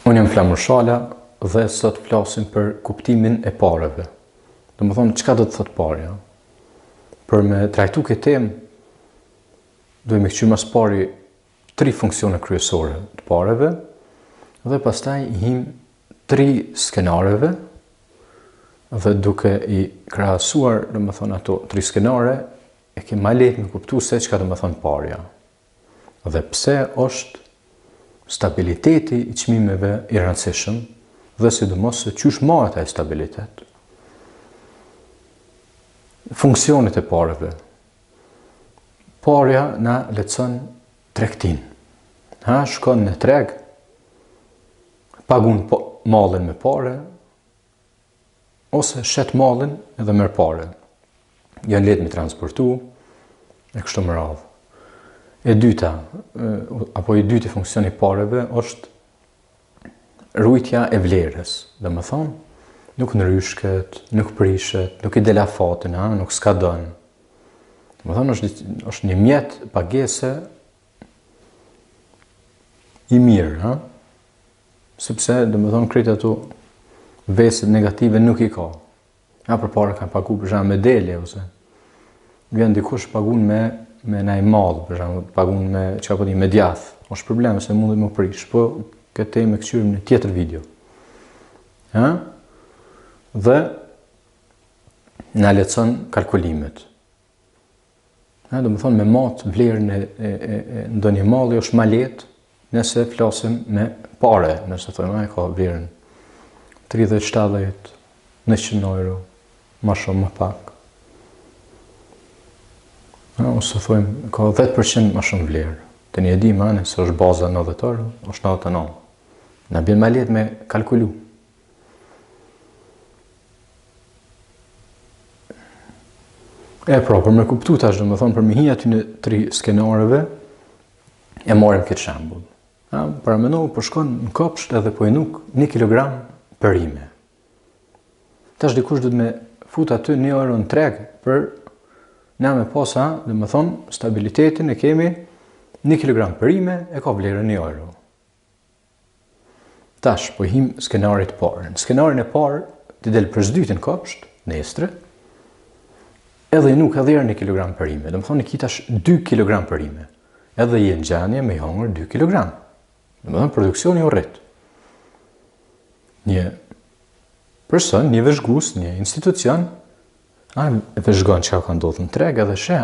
Unë jam Flamur Shala dhe sot flasim për kuptimin e pareve. Do më thonë, çka do të thotë parja? Për me trajtu këtë temë, duhem me këqy mas pari 3 funksione kryesore të pareve dhe pastaj i him 3 skenareve dhe duke i krahasuar, do më thonë, ato 3 skenare, e ke ma lehtë me kuptu se çka do më thonë parja. Dhe pse është stabiliteti i çmimeve i rëndësishëm dhe sidomos se qysh marret ai stabilitet. Funksionet e pareve. Parja na lehtëson tregtin. Shkon në treg, pagun mallin me pare, ose shet mallin edhe merr pare. Janë lehtë me transportu, e kështu me radhë. E dyta, apo i dyti funksioni pareve është rujtja e vlerës. Dhe më thonë, nuk nryshket, nuk prishet, nuk i delafatin, nuk s'ka dënë. Dhe më thonë, është një mjet pagese i mirë, sepse, dhe më thonë, krejt ato veset negative nuk i ka. Për pare kanë pagu për shembull me dele, ose vjen dikush pagun me naj mall, për shembull, pagun me çka po di me djath. Është problem se mundet më prish, po këtë temë e kthyer në tjetër video. Dhe na lehtëson kalkulimet. Do të thonë me mat vlerën e ndonjë malli është më lehtë nëse flasim me pare, nëse thonë ai ka vlerën 30, 70, 100 euro, më shumë më pak. Ose thojmë, ka 10% më shumë vlerë. Të një di ma, nëse është baza 90 euro, është 99. Na bjen ma lehtë me kalkulu. Pra, për me kuptu tash, do më thonë, për me hi aty në 3 skenareve, e marim këtë shembull. Para menohu, po shkon në kopsht edhe po i nuk 1 kilogram perime. Tash dikush du të me fut aty 1 euro në treg për na me posa, dhe më thonë, stabilitetin e kemi 1 kilogram perime e ka vlerën 1 euro. Tash, po him skenarit parë. Në skenarin e parë, ti del për zdytin kopsht, nestre, edhe i nuk edhe 1 kilogram perime. Dhe më thonë, i kitash 2 kilogram perime. Edhe i në gjanje me i hongër 2 kilogram. Dhe më thonë, produksioni u rrit. Një person, një vëzhgus, një institucion, e vëzhgon që ka ndodhë në treg edhe she,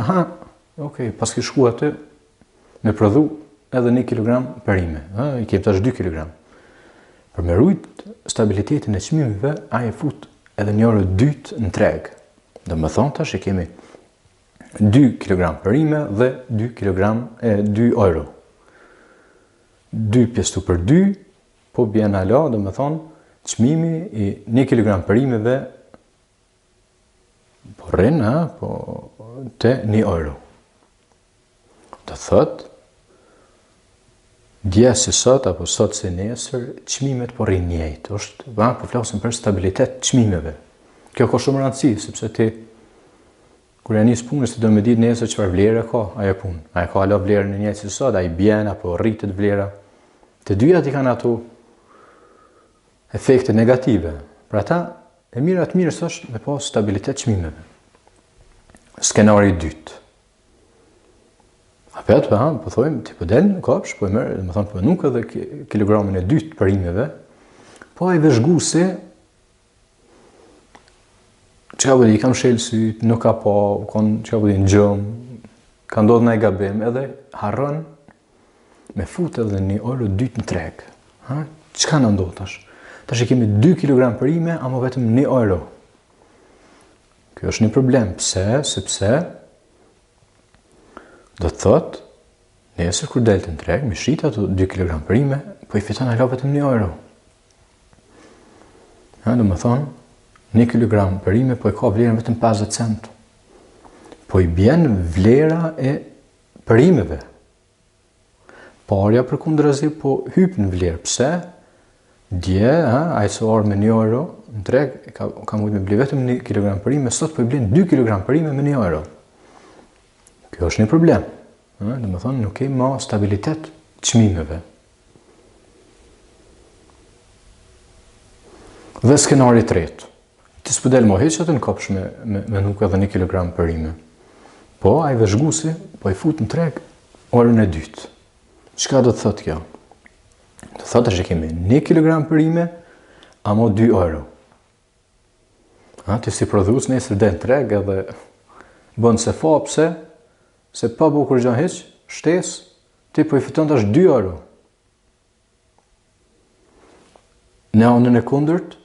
pas ki shku aty me prodhu edhe 1 kilogram perime, i kem tash 2 kilogram. Për me rujt stabilitetin e çmimeve, e fut edhe 1 euro dytë në treg. Dhe më thonë tash e kemi 2 kilogram perime dhe 2 euro. 2 pjestu për 2, po bjen ala, dhe më thonë, çmimi i 1 kilogram perimeve po rrinë, te 1 euro. Të thot, dje si sot, apo sot si nesër, çmimet po rrinë njëjtë. Po flasim për stabilitet çmimeve. Kjo ka shumë rëndësi, sepse ti, kur e nis punës, ti do me ditë nesër çfarë vlerë ka ajo punë. A e ka ala vlerën e njëjtë si sot, a i bjen, apo rritet vlera. Të dyja ti kanë ato efekte negative. Pra ta, e mirë është me pas stabilitet çmimeve. Skenari 2. Apet, po thojmë, ti po del në kopsh, po e merë, dhe më thonë, po nuk edhe kilogramin e 2 perimeve, po a i vëzhgusi, që ka bëdi, i kam shelë syt, nuk ka po, që ka bëdi në gjëmë, ka ndodhë në e gabim, edhe harron me fut edhe 1 euro 2 në treg. Që ka në ndodhë tash? Tash i kemi 2 kilogram perime, ama vetëm 1 euro. Kjo është një problem. Pse? Sepse do të thot, nesër kur delte në treg, mi shita ato 2 kg perime, po i fiton ala vetëm 1 euro. Do më thonë, 1 kg perime, po i ka vlerën vetëm 50 cent. Po i bjen vlera e perimeve. Parja përkundrazi po hyp në vlerë. Pse? Dje, a i së orë me 1 euro, në treg, ka mujtë me bli vetëm 1 kg perime, sot po i blen 2 kg perime me 1 euro. Kjo është një problem. Dhe më thonë, nuk kemi ma stabilitet çmimeve. Dhe skenari tretë. Ti s'po del më heq atë në kopsh me nuk edhe 1 kilogram perime. Po, ai vëzhguesi po i fut në treg orën e dytë. Çka do të thotë kjo? Do thotë që kemi 1 kilogram perime, amo 2 euro. Ti si prodhues nesër del në treg edhe bën se fa, pse? Se pa bukur gjë hiç, shtesë, ti po i fiton tash 2 euro. Në anën e kundërt,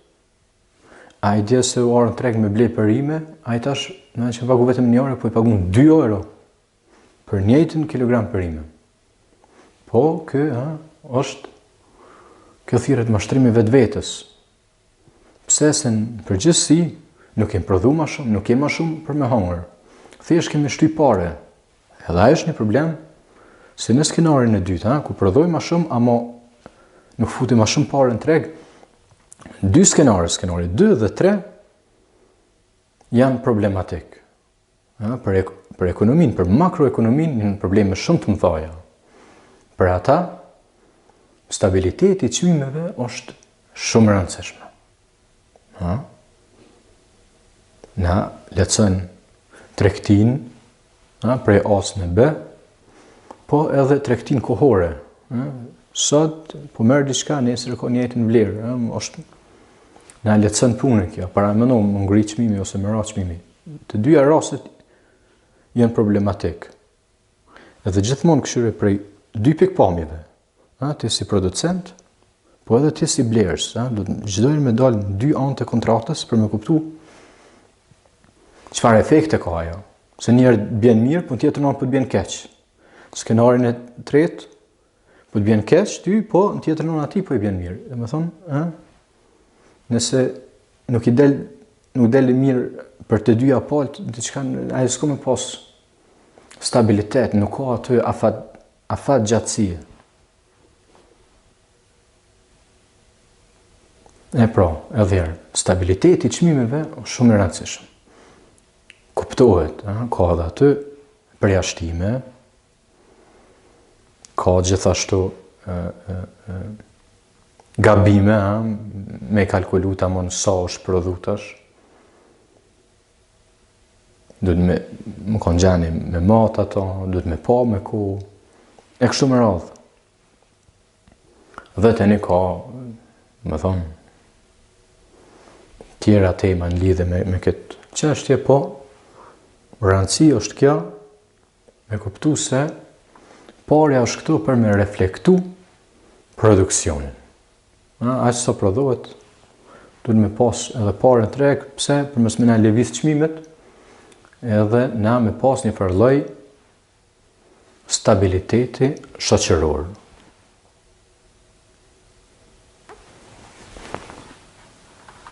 ai dje se u orën treg me blej perime, ai tash në që pagu vetëm 1 euro, po i pagun 2 euro për njëjtën kilogram perime. Po, është kjo thirret mashtrimi vetvetes. Pse se në përgjithësi nuk kemi prodhu më shumë, nuk kemi më shumë për me hongër. Thjesht kemi shty pare. Edhe ai është një problem, se në skenarin e dytë, ku prodhoj më shumë, ama nuk futi më shumë pare në treg, 2 skenare, skenari 2 dhe 3, janë problematik. Për ekonomin, për makroekonomin, janë probleme shumë të mëdha. Për ata, stabiliteti i çmimeve është shumë e rëndësishme. Na lehtëson tregtinë, prej A në B, po edhe tregtinë kohore. Sot po merr diçka, nesër ka njëjtën vlerë, na lehtëson punën kjo, para më ngri çmimi ose më ra çmimi. Të dyja rastet janë problematik. Edhe gjithmonë këshire prej 2 pikpamjeve. Ti si producent, po edhe ti si blerës. Çdo herë me dalë në 2 anë të kontratës për me kuptu çfarë efekte ka ajo. Se njerë bjen mirë, po në tjetër anë po të bjen keq. Skenarin e tretë, po të bjen keq, ty, po në tjetër anë ati po i bjen mirë. Dhe me thonë, nëse nuk del mirë për të dyja palët, ajo s'ka me pas stabilitet, nuk ka aty afat gjatësie. Edhe stabiliteti i çmimeve është shumë i rëndësishëm. Kuptohet, ka edhe aty përjashtime, ka gjithashtu gabime, me kalkulu tamam sa është prodhutash. Duhet me kanë gjani me mat ato, duhet me pa me ku, e kështu me radhë. Dhe tani ka, me thonë, tjera tema në lidhe me këtë çështje, po rëndësi është kjo, me kuptu se parja është këtu për me reflektu produksionin. Aqë sa prodhohet, duhet me pas edhe parë në treg, pse për mes me na lëviz çmimet, edhe na me pas një farë lloj stabiliteti shoqëror.